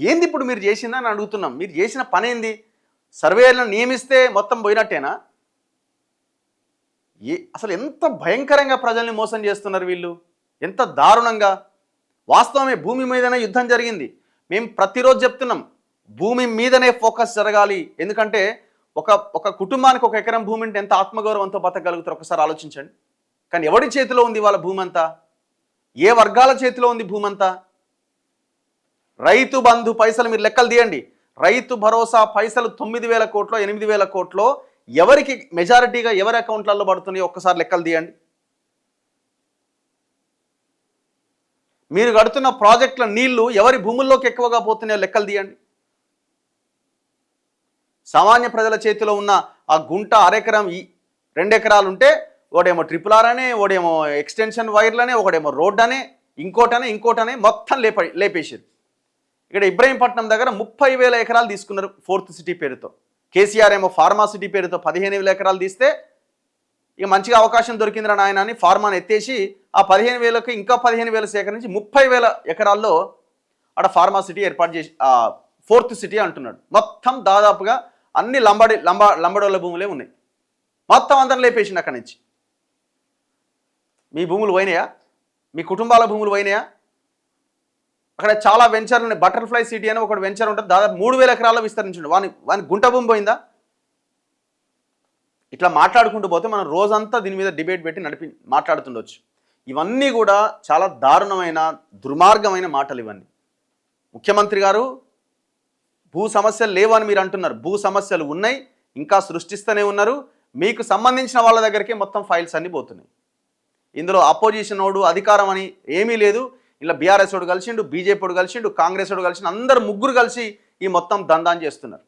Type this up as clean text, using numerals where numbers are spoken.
ఏంది ఇప్పుడు మీరు చేసిందని అడుగుతున్నాం. మీరు చేసిన పని ఏంది? సర్వేయర్లను నియమిస్తే మొత్తం పోయినట్టేనా? అసలు ఎంత భయంకరంగా ప్రజల్ని మోసం చేస్తున్నారు వీళ్ళు, ఎంత దారుణంగా. వాస్తవమే, భూమి మీదనే యుద్ధం జరిగింది. మేము ప్రతిరోజు చెప్తున్నాం, భూమి మీదనే ఫోకస్ జరగాలి. ఎందుకంటే ఒక కుటుంబానికి 1 ఎకరం భూమి ఉంటే ఎంత ఆత్మగౌరవంతో బతకగలుగుతారు ఒకసారి ఆలోచించండి. కానీ ఎవడి చేతిలో ఉంది వాళ్ళ భూమి అంతా? ఏ వర్గాల చేతిలో ఉంది భూమి అంతా? రైతు బంధు పైసలు మీరు లెక్కలు తీయండి. రైతు భరోసా పైసలు 9,000 కోట్లో 8,000 కోట్లో ఎవరికి మెజారిటీగా ఎవరి అకౌంట్లలో పడుతున్నాయో ఒక్కసారి లెక్కలు తీయండి. మీరు కడుతున్న ప్రాజెక్టుల నీళ్లు ఎవరి భూముల్లోకి ఎక్కువగా పోతున్నాయో లెక్కలు తీయండి. సామాన్య ప్రజల చేతిలో ఉన్న ఆ గుంట, అరెకరం, 2 ఎకరాలు ఉంటే ఒకడేమో RRR అనే, ఒకడేమో ఎక్స్టెన్షన్ వైర్లనే, ఒకడేమో రోడ్ అనే, ఇంకోటనే మొత్తం లేపేసారు. ఇక్కడ ఇబ్రహీంపట్నం దగ్గర 30,000 ఎకరాలు తీసుకున్నారు 4th సిటీ పేరుతో. కేసీఆర్ ఏమో ఫార్మా సిటీ పేరుతో 15,000 ఎకరాలు తీస్తే ఇక మంచిగా అవకాశం దొరికిందిరా నాయన అని ఫార్మాని ఎత్తేసి ఆ 15,000కి ఇంకా 15,000 సేకరించి 30,000 ఎకరాల్లో ఆడ ఫార్మా సిటీ ఏర్పాటు చేసి 4th సిటీ అంటున్నాడు. మొత్తం దాదాపుగా అన్ని లంబడోళ్ళ భూములే ఉన్నాయి. మొత్తం అందరం లేపేసింది అక్కడి నుంచి. మీ భూములు పోయినాయా? మీ కుటుంబాల భూములు పోయినాయా? అక్కడ చాలా వెంచర్లు ఉన్నాయి. బటర్ఫ్లై సిటీ అని ఒక వెంచర్ ఉంటుంది, దాదాపు 3,000 ఎకరాల్లో విస్తరించిండు. వాని గుంట భూమి పోయిందా? ఇట్లా మాట్లాడుకుంటూ పోతే మనం రోజంతా దీని మీద డిబేట్ పెట్టి మాట్లాడుతుండొచ్చు. ఇవన్నీ కూడా చాలా దారుణమైన, దుర్మార్గమైన మాటలు ఇవన్నీ. ముఖ్యమంత్రి గారు భూ సమస్యలు లేవని మీరు అంటున్నారు. భూ సమస్యలు ఉన్నాయి, ఇంకా సృష్టిస్తూనే ఉన్నారు. మీకు సంబంధించిన వాళ్ళ దగ్గరికి మొత్తం ఫైల్స్ అన్నీ పోతున్నాయి. ఇందులో అపోజిషన్ ఓడు, అధికారం అని ఏమీ లేదు. ఇలా బీఆర్ఎస్ ఓడు కలిసిండు, బీజేపీ ఓడు కలిసిండు, కాంగ్రెస్ ఓడు కలిసిండు, అందరు ముగ్గురు కలిసి ఈ మొత్తం దందాన్ని చేస్తున్నారు.